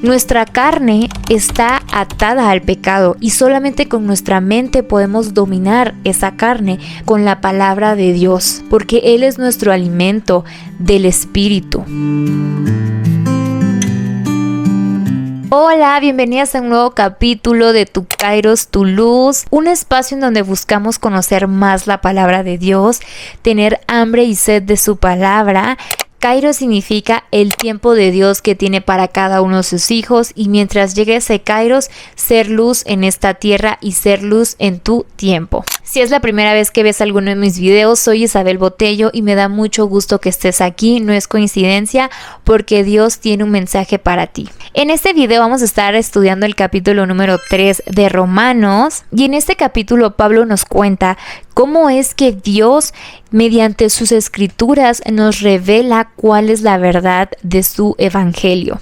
Nuestra carne está atada al pecado y solamente con nuestra mente podemos dominar esa carne con la palabra de Dios, porque Él es nuestro alimento del espíritu. Hola, bienvenidas a un nuevo capítulo de Tu Kairos, Tu Luz, un espacio en donde buscamos conocer más la palabra de Dios, tener hambre y sed de su palabra. Kairos significa el tiempo de Dios que tiene para cada uno de sus hijos, y mientras llegue ese Kairos, ser luz en esta tierra y ser luz en tu tiempo. Si es la primera vez que ves alguno de mis videos, soy Isabel Botello y me da mucho gusto que estés aquí. No es coincidencia, porque Dios tiene un mensaje para ti. En este video vamos a estar estudiando el capítulo número 3 de Romanos, y en este capítulo Pablo nos cuenta cómo es que Dios, mediante sus escrituras, nos revela cuál es la verdad de su evangelio.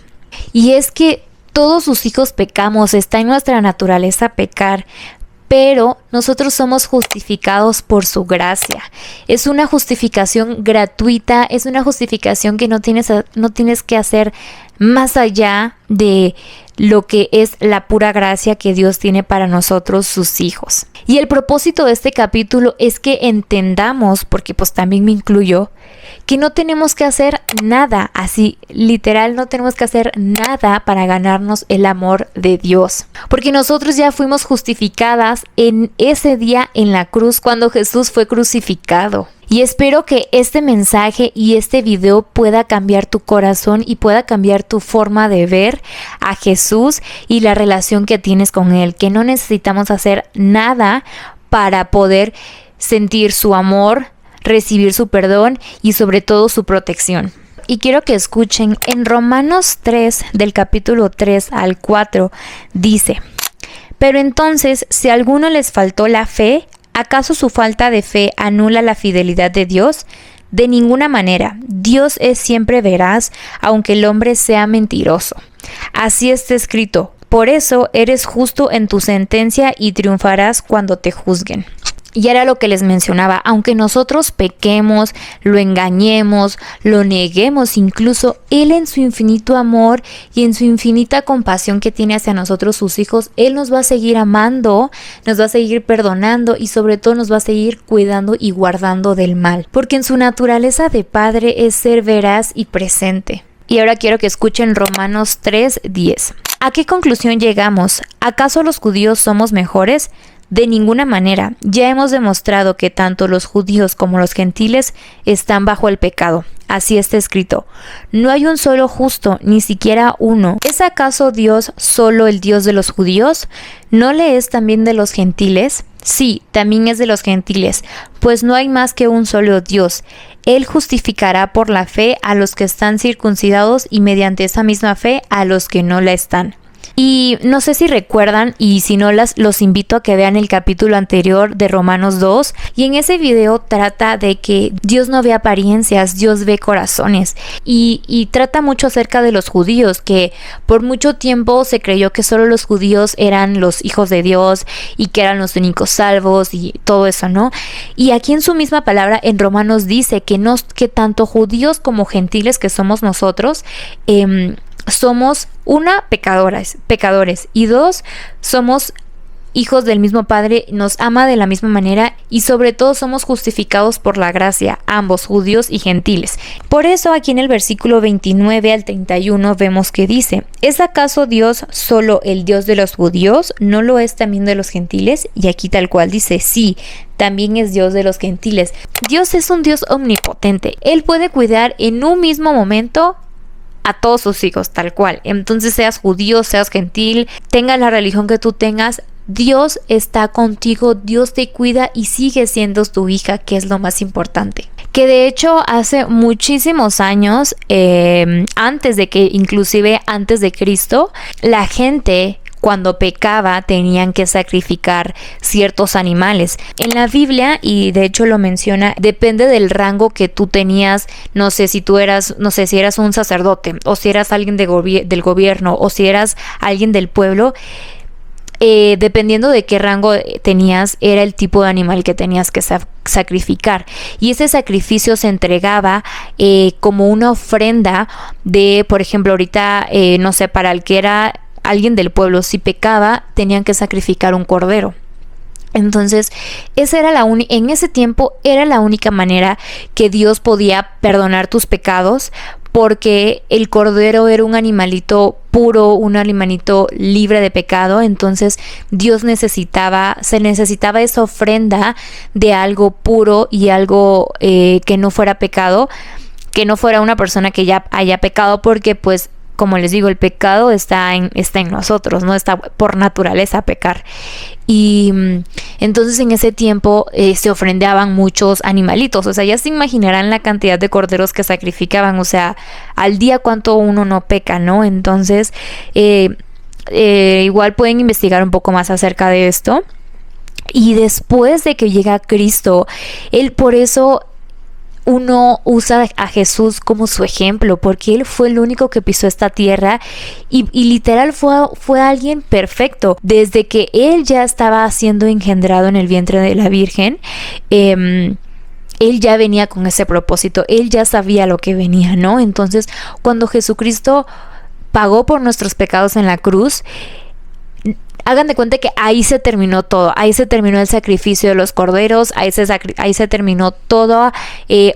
Y es que todos sus hijos pecamos, está en nuestra naturaleza pecar, pero nosotros somos justificados por su gracia. Es una justificación gratuita, es una justificación que no tienes que hacer más allá de lo que es la pura gracia que Dios tiene para nosotros, sus hijos. Y el propósito de este capítulo es que entendamos, porque pues también me incluyo, que no tenemos que hacer nada, así literal no tenemos que hacer nada para ganarnos el amor de Dios, porque nosotros ya fuimos justificadas en ese día en la cruz cuando Jesús fue crucificado. Y espero que este mensaje y este video pueda cambiar tu corazón y pueda cambiar tu forma de ver a Jesús y la relación que tienes con Él, que no necesitamos hacer nada para poder sentir su amor, recibir su perdón y sobre todo su protección. Y quiero que escuchen, en Romanos 3, del capítulo 3 al 4, dice: pero entonces, si a alguno les faltó la fe, ¿acaso su falta de fe anula la fidelidad de Dios? De ninguna manera. Dios es siempre veraz, aunque el hombre sea mentiroso. Así está escrito: por eso eres justo en tu sentencia y triunfarás cuando te juzguen. Y era lo que les mencionaba, aunque nosotros pequemos, lo engañemos, lo neguemos, incluso Él en su infinito amor y en su infinita compasión que tiene hacia nosotros, sus hijos, Él nos va a seguir amando, nos va a seguir perdonando y sobre todo nos va a seguir cuidando y guardando del mal. Porque en su naturaleza de Padre es ser veraz y presente. Y ahora quiero que escuchen Romanos 3:10. ¿A qué conclusión llegamos? ¿Acaso los judíos somos mejores? De ninguna manera. Ya hemos demostrado que tanto los judíos como los gentiles están bajo el pecado. Así está escrito: no hay un solo justo, ni siquiera uno. ¿Es acaso Dios solo el Dios de los judíos? ¿No le es también de los gentiles? Sí, también es de los gentiles, pues no hay más que un solo Dios. Él justificará por la fe a los que están circuncidados y mediante esa misma fe a los que no la están. Y no sé si recuerdan, y si no, los invito a que vean el capítulo anterior de Romanos 2, y en ese video trata de que Dios no ve apariencias, Dios ve corazones, y trata mucho acerca de los judíos, que por mucho tiempo se creyó que solo los judíos eran los hijos de Dios y que eran los únicos salvos y todo eso, ¿no? Y aquí en su misma palabra en Romanos dice que tanto judíos como gentiles, que somos nosotros, somos pecadores, y dos, somos hijos del mismo Padre, nos ama de la misma manera y sobre todo somos justificados por la gracia, ambos, judíos y gentiles. Por eso aquí en el versículo 29 al 31 vemos que dice: ¿es acaso Dios solo el Dios de los judíos? ¿No lo es también de los gentiles? Y aquí tal cual dice: sí, también es Dios de los gentiles. Dios es un Dios omnipotente. Él puede cuidar en un mismo momento a todos sus hijos, tal cual. Entonces, seas judío, seas gentil, tengas la religión que tú tengas, Dios está contigo, Dios te cuida y sigue siendo tu hija, que es lo más importante. Que de hecho hace muchísimos años, antes de Cristo, la gente cuando pecaba tenían que sacrificar ciertos animales. En la Biblia, y de hecho lo menciona, depende del rango que tú tenías, no sé si eras un sacerdote, o si eras alguien del gobierno, o si eras alguien del pueblo. dependiendo de qué rango tenías, era el tipo de animal que tenías que sacrificar. Y ese sacrificio se entregaba como una ofrenda de, por ejemplo, ahorita, no sé, para el que era alguien del pueblo, si pecaba, tenían que sacrificar un cordero. Entonces, esa era en ese tiempo era la única manera que Dios podía perdonar tus pecados, porque el cordero era un animalito puro, un animalito libre de pecado. Entonces Dios se necesitaba esa ofrenda de algo puro y algo que no fuera pecado, que no fuera una persona que ya haya pecado, porque pues, como les digo, el pecado está en nosotros, ¿no? Está por naturaleza pecar. Y entonces en ese tiempo se ofrendaban muchos animalitos. O sea, ya se imaginarán la cantidad de corderos que sacrificaban. O sea, al día cuánto uno no peca, ¿no? Entonces, igual pueden investigar un poco más acerca de esto. Y después de que llega Cristo, Él, por eso uno usa a Jesús como su ejemplo, porque Él fue el único que pisó esta tierra y literal fue alguien perfecto. Desde que Él ya estaba siendo engendrado en el vientre de la Virgen, Él ya venía con ese propósito, Él ya sabía lo que venía, ¿no? Entonces, cuando Jesucristo pagó por nuestros pecados en la cruz, hagan de cuenta que ahí se terminó todo, ahí se terminó el sacrificio de los corderos, ahí se terminó toda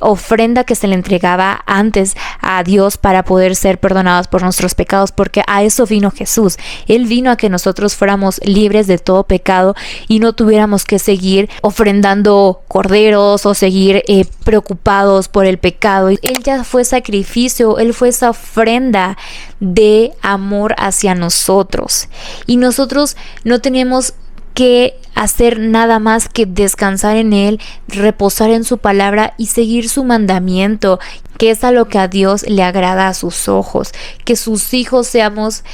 ofrenda que se le entregaba antes a Dios para poder ser perdonados por nuestros pecados, porque a eso vino Jesús. Él vino a que nosotros fuéramos libres de todo pecado y no tuviéramos que seguir ofrendando corderos o seguir preocupados por el pecado. Él ya fue sacrificio, Él fue esa ofrenda de amor hacia nosotros, y nosotros no tenemos que hacer nada más que descansar en Él, reposar en su palabra y seguir su mandamiento, que es a lo que a Dios le agrada a sus ojos, que sus hijos seamos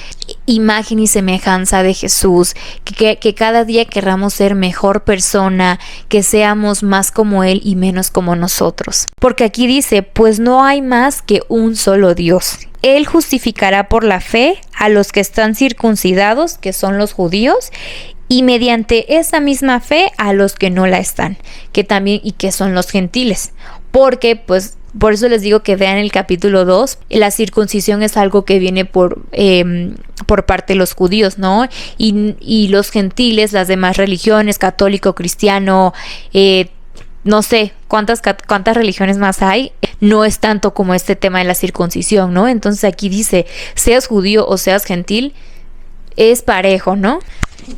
imagen y semejanza de Jesús, que cada día querramos ser mejor persona, que seamos más como Él y menos como nosotros. Porque aquí dice, pues no hay más que un solo Dios. Él justificará por la fe a los que están circuncidados, que son los judíos, y mediante esa misma fe a los que no la están, que también y que son los gentiles. Porque pues por eso les digo que vean el capítulo 2, la circuncisión es algo que viene por parte de los judíos, ¿no? Y los gentiles, las demás religiones, católico, cristiano, no sé cuántas religiones más hay, no es tanto como este tema de la circuncisión, ¿no? Entonces aquí dice, seas judío o seas gentil, es parejo, ¿no?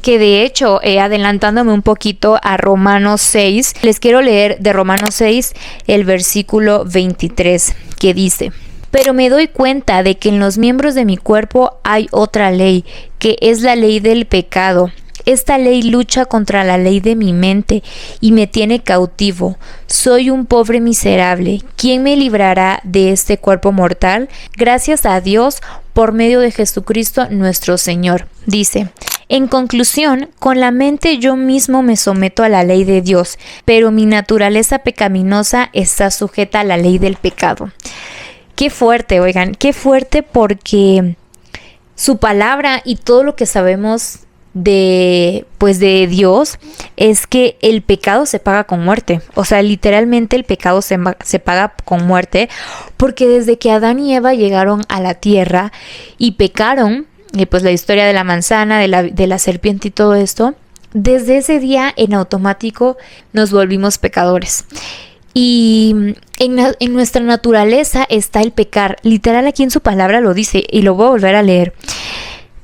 Que de hecho, adelantándome un poquito a Romanos 6, les quiero leer de Romanos 6 el versículo 23, que dice: pero me doy cuenta de que en los miembros de mi cuerpo hay otra ley, que es la ley del pecado. Esta ley lucha contra la ley de mi mente y me tiene cautivo. Soy un pobre miserable. ¿Quién me librará de este cuerpo mortal? Gracias a Dios por medio de Jesucristo nuestro Señor. Dice: en conclusión, con la mente yo mismo me someto a la ley de Dios, pero mi naturaleza pecaminosa está sujeta a la ley del pecado. Qué fuerte, oigan, qué fuerte, porque su palabra y todo lo que sabemos de Dios es que el pecado se paga con muerte. O sea, literalmente el pecado se paga con muerte, porque desde que Adán y Eva llegaron a la tierra y pecaron, pues la historia de la manzana, de la serpiente y todo esto, desde ese día en automático nos volvimos pecadores. Y en nuestra naturaleza está el pecar. Literal, aquí en su palabra lo dice, y lo voy a volver a leer.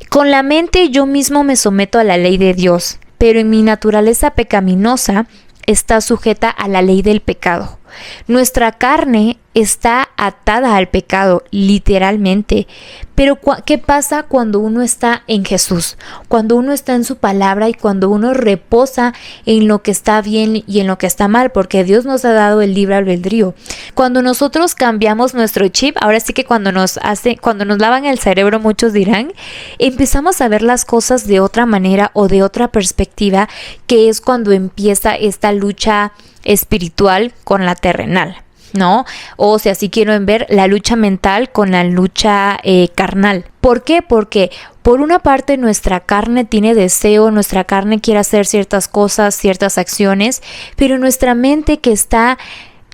Con la mente yo mismo me someto a la ley de Dios, pero en mi naturaleza pecaminosa está sujeta a la ley del pecado. Nuestra carne está atada al pecado, literalmente. Pero ¿qué pasa cuando uno está en Jesús? Cuando uno está en su palabra y cuando uno reposa en lo que está bien y en lo que está mal, porque Dios nos ha dado el libre albedrío. Cuando nosotros cambiamos nuestro chip, ahora sí que cuando nos lavan el cerebro, muchos dirán, empezamos a ver las cosas de otra manera o de otra perspectiva, que es cuando empieza esta lucha espiritual con la terrenal, ¿no? O si así quieren ver, la lucha mental con la lucha carnal. ¿Por qué? Porque Por una parte, nuestra carne tiene deseo, nuestra carne quiere hacer ciertas cosas, ciertas acciones, pero nuestra mente, que está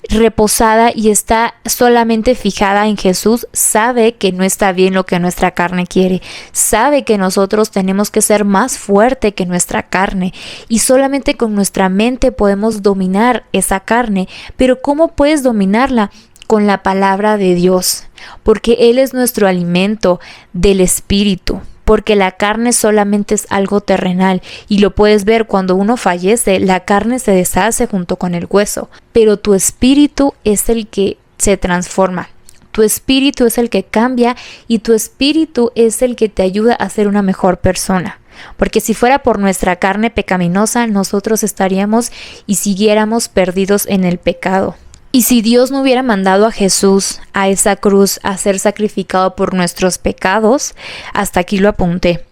reposada y está solamente fijada en Jesús, sabe que no está bien lo que nuestra carne quiere, sabe que nosotros tenemos que ser más fuerte que nuestra carne, y solamente con nuestra mente podemos dominar esa carne. Pero ¿cómo puedes dominarla? Con la palabra de Dios, porque Él es nuestro alimento del espíritu. Porque la carne solamente es algo terrenal, y lo puedes ver cuando uno fallece, la carne se deshace junto con el hueso, pero tu espíritu es el que se transforma, tu espíritu es el que cambia, y tu espíritu es el que te ayuda a ser una mejor persona. Porque si fuera por nuestra carne pecaminosa, nosotros estaríamos y siguiéramos perdidos en el pecado. Y si Dios no hubiera mandado a Jesús a esa cruz a ser sacrificado por nuestros pecados, hasta aquí lo apunté,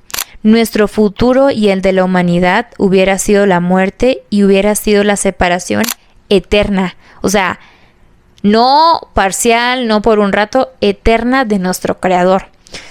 nuestro futuro y el de la humanidad hubiera sido la muerte y hubiera sido la separación eterna. O sea, no parcial, no por un rato, eterna de nuestro Creador.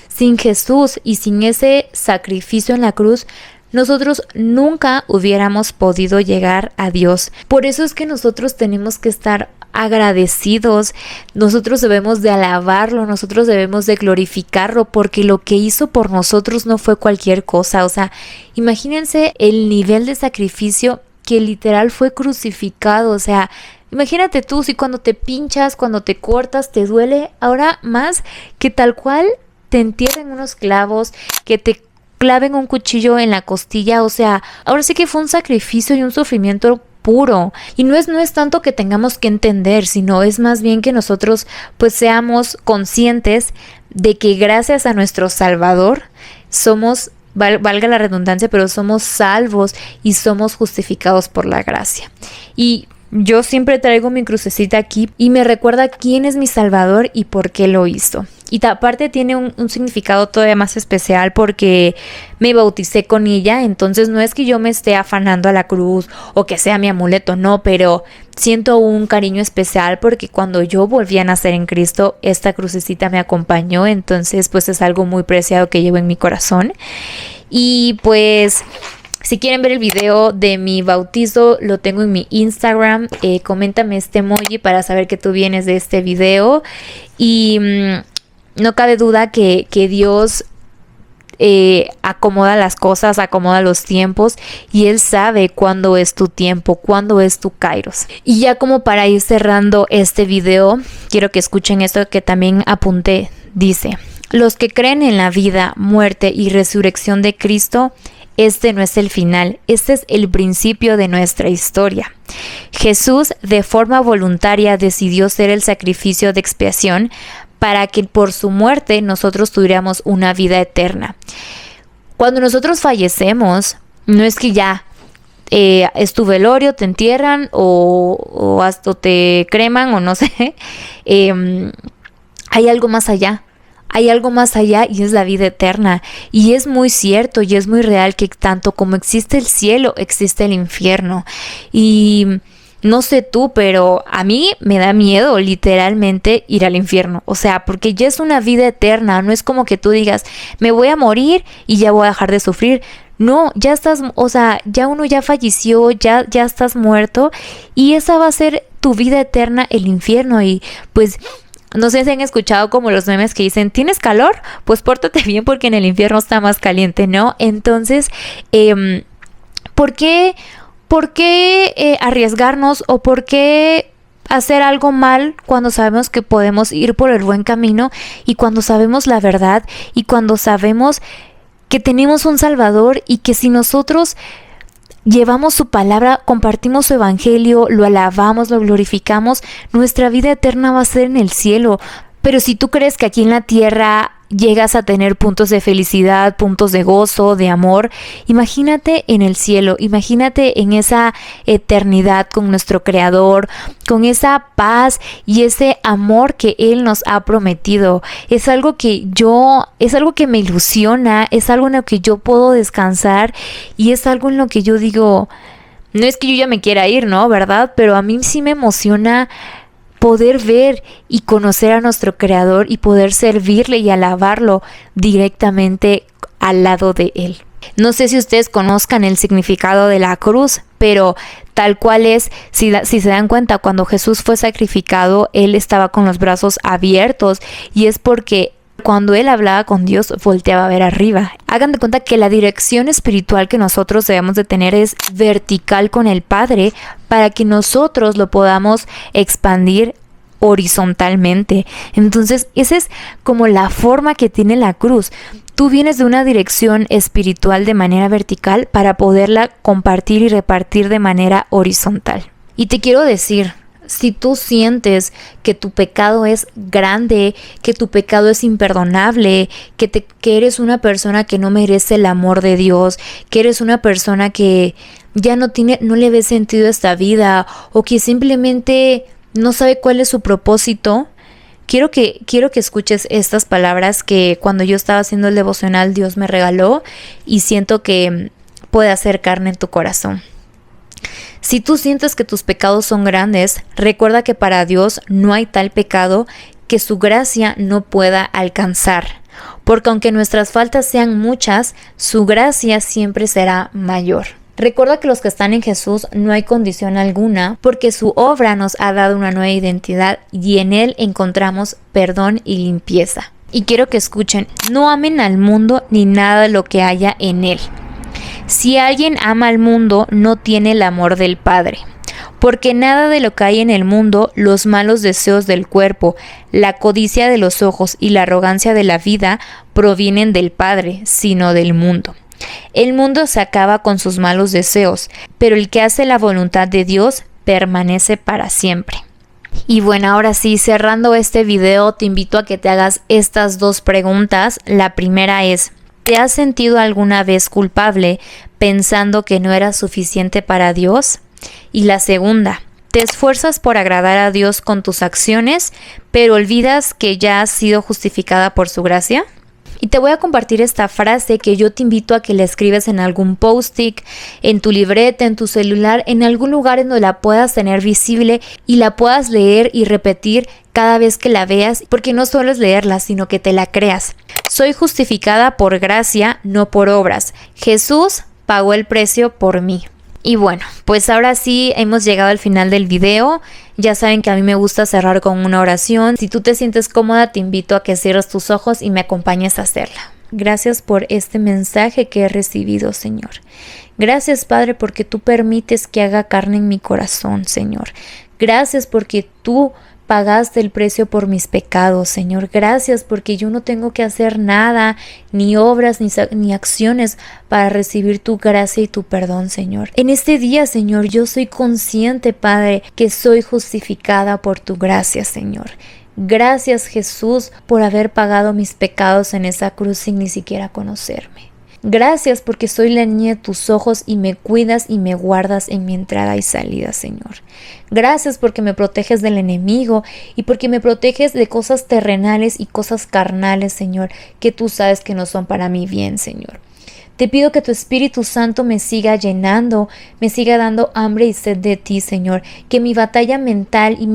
Sin Jesús y sin ese sacrificio en la cruz, nosotros nunca hubiéramos podido llegar a Dios. Por eso es que nosotros tenemos que estar agradecidos, nosotros debemos de alabarlo, nosotros debemos de glorificarlo, porque lo que hizo por nosotros no fue cualquier cosa. O sea, imagínense el nivel de sacrificio, que literal fue crucificado. O sea, imagínate tú, si cuando te pinchas, cuando te cortas, te duele, ahora más que tal cual te entierren unos clavos, que te claven un cuchillo en la costilla. O sea, ahora sí que fue un sacrificio y un sufrimiento puro. Y no es tanto que tengamos que entender, sino es más bien que nosotros pues seamos conscientes de que gracias a nuestro Salvador somos, valga la redundancia, pero somos salvos y somos justificados por la gracia. Y yo siempre traigo mi crucecita aquí y me recuerda quién es mi Salvador y por qué lo hizo. Y aparte tiene un significado todavía más especial, porque me bauticé con ella. Entonces no es que yo me esté afanando a la cruz o que sea mi amuleto, no, pero siento un cariño especial porque cuando yo volví a nacer en Cristo, esta crucecita me acompañó. Entonces pues es algo muy preciado que llevo en mi corazón. Y pues si quieren ver el video de mi bautizo, lo tengo en mi Instagram. Coméntame este emoji para saber que tú vienes de este video. Y no cabe duda que Dios acomoda las cosas, acomoda los tiempos, y Él sabe cuándo es tu tiempo, cuándo es tu Kairos. Y ya como para ir cerrando este video, quiero que escuchen esto que también apunté. Dice: los que creen en la vida, muerte y resurrección de Cristo, este no es el final, este es el principio de nuestra historia. Jesús de forma voluntaria decidió ser el sacrificio de expiación para que por su muerte nosotros tuviéramos una vida eterna. Cuando nosotros fallecemos, no es que ya es tu velorio, te entierran o hasta te creman o no sé. Hay algo más allá. Hay algo más allá, y es la vida eterna. Y es muy cierto y es muy real que tanto como existe el cielo, existe el infierno. Y no sé tú, pero a mí me da miedo literalmente ir al infierno. O sea, porque ya es una vida eterna. No es como que tú digas, me voy a morir y ya voy a dejar de sufrir. No, ya estás, o sea, ya uno ya falleció, ya estás muerto, y esa va a ser tu vida eterna, el infierno. Y pues no sé si han escuchado como los memes que dicen, ¿tienes calor? Pues pórtate bien porque en el infierno está más caliente, ¿no? Entonces, ¿por qué arriesgarnos o por qué hacer algo mal cuando sabemos que podemos ir por el buen camino, y cuando sabemos la verdad, y cuando sabemos que tenemos un Salvador, y que si nosotros llevamos su palabra, compartimos su evangelio, lo alabamos, lo glorificamos, nuestra vida eterna va a ser en el cielo? Pero si tú crees que aquí en la tierra llegas a tener puntos de felicidad, puntos de gozo, de amor, imagínate en el cielo, imagínate en esa eternidad con nuestro Creador, con esa paz y ese amor que Él nos ha prometido. Es algo que me ilusiona, es algo en lo que yo puedo descansar, y es algo en lo que yo digo, no es que yo ya me quiera ir, ¿no? ¿Verdad? Pero a mí sí me emociona poder ver y conocer a nuestro Creador y poder servirle y alabarlo directamente al lado de Él. No sé si ustedes conozcan el significado de la cruz, pero tal cual es, si se dan cuenta, cuando Jesús fue sacrificado, Él estaba con los brazos abiertos, y es porque cuando Él hablaba con Dios, volteaba a ver arriba. Hagan de cuenta que la dirección espiritual que nosotros debemos de tener es vertical con el Padre, para que nosotros lo podamos expandir horizontalmente. Entonces, esa es como la forma que tiene la cruz. Tú vienes de una dirección espiritual de manera vertical para poderla compartir y repartir de manera horizontal. Y te quiero decir, si tú sientes que tu pecado es grande, que tu pecado es imperdonable, que eres una persona que no merece el amor de Dios, que eres una persona que ya no le ve sentido a esta vida, o que simplemente no sabe cuál es su propósito, quiero que escuches estas palabras que cuando yo estaba haciendo el devocional Dios me regaló, y siento que puede hacer carne en tu corazón. Si tú sientes que tus pecados son grandes, recuerda que para Dios no hay tal pecado que su gracia no pueda alcanzar, porque aunque nuestras faltas sean muchas, su gracia siempre será mayor. Recuerda que los que están en Jesús no hay condición alguna, porque su obra nos ha dado una nueva identidad y en Él encontramos perdón y limpieza. Y quiero que escuchen, no amen al mundo ni nada de lo que haya en él. Si alguien ama al mundo, no tiene el amor del Padre. Porque nada de lo que hay en el mundo, los malos deseos del cuerpo, la codicia de los ojos y la arrogancia de la vida, provienen del Padre, sino del mundo. El mundo se acaba con sus malos deseos, pero el que hace la voluntad de Dios permanece para siempre. Y bueno, ahora sí, cerrando este video, te invito a que te hagas estas dos preguntas. La primera es, ¿te has sentido alguna vez culpable pensando que no eras suficiente para Dios? Y la segunda, ¿te esfuerzas por agradar a Dios con tus acciones, pero olvidas que ya has sido justificada por su gracia? Y te voy a compartir esta frase que yo te invito a que la escribas en algún post-it, en tu libreta, en tu celular, en algún lugar en donde la puedas tener visible y la puedas leer y repetir cada vez que la veas, porque no solo es leerla, sino que te la creas. Soy justificada por gracia, no por obras. Jesús pagó el precio por mí. Y bueno, pues ahora sí hemos llegado al final del video. Ya saben que a mí me gusta cerrar con una oración. Si tú te sientes cómoda, te invito a que cierres tus ojos y me acompañes a hacerla. Gracias por este mensaje que he recibido, Señor. Gracias, Padre, porque tú permites que haga carne en mi corazón, Señor. Gracias porque tú pagaste el precio por mis pecados, Señor. Gracias porque yo no tengo que hacer nada, ni obras, ni acciones para recibir tu gracia y tu perdón, Señor. En este día, Señor, yo soy consciente, Padre, que soy justificada por tu gracia, Señor. Gracias, Jesús, por haber pagado mis pecados en esa cruz sin ni siquiera conocerme. Gracias porque soy la niña de tus ojos y me cuidas y me guardas en mi entrada y salida, Señor. Gracias porque me proteges del enemigo y porque me proteges de cosas terrenales y cosas carnales, Señor, que tú sabes que no son para mi bien, Señor. Te pido que tu Espíritu Santo me siga llenando, me siga dando hambre y sed de ti, Señor. Que mi batalla mental y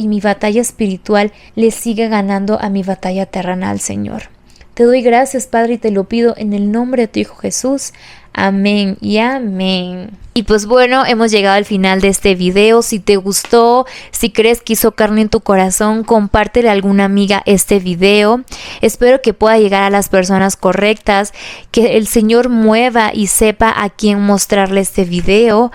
mi batalla espiritual le siga ganando a mi batalla terrenal, Señor. Te doy gracias, Padre, y te lo pido en el nombre de tu Hijo Jesús. Amén y amén. Y pues bueno, hemos llegado al final de este video. Si te gustó, si crees que hizo carne en tu corazón, compártele a alguna amiga este video. Espero que pueda llegar a las personas correctas, que el Señor mueva y sepa a quién mostrarle este video.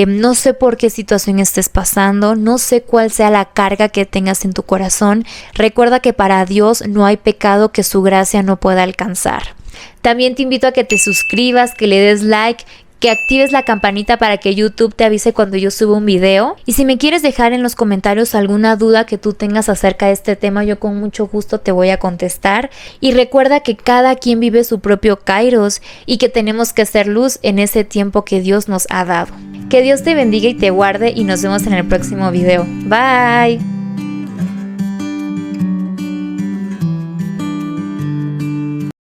No sé por qué situación estés pasando, no sé cuál sea la carga que tengas en tu corazón. Recuerda que para Dios no hay pecado que su gracia no pueda alcanzar. También te invito a que te suscribas, que le des like, que actives la campanita para que YouTube te avise cuando yo suba un video. Y si me quieres dejar en los comentarios alguna duda que tú tengas acerca de este tema, yo con mucho gusto te voy a contestar. Y recuerda que cada quien vive su propio Kairos y que tenemos que hacer luz en ese tiempo que Dios nos ha dado. Que Dios te bendiga y te guarde y nos vemos en el próximo video. Bye.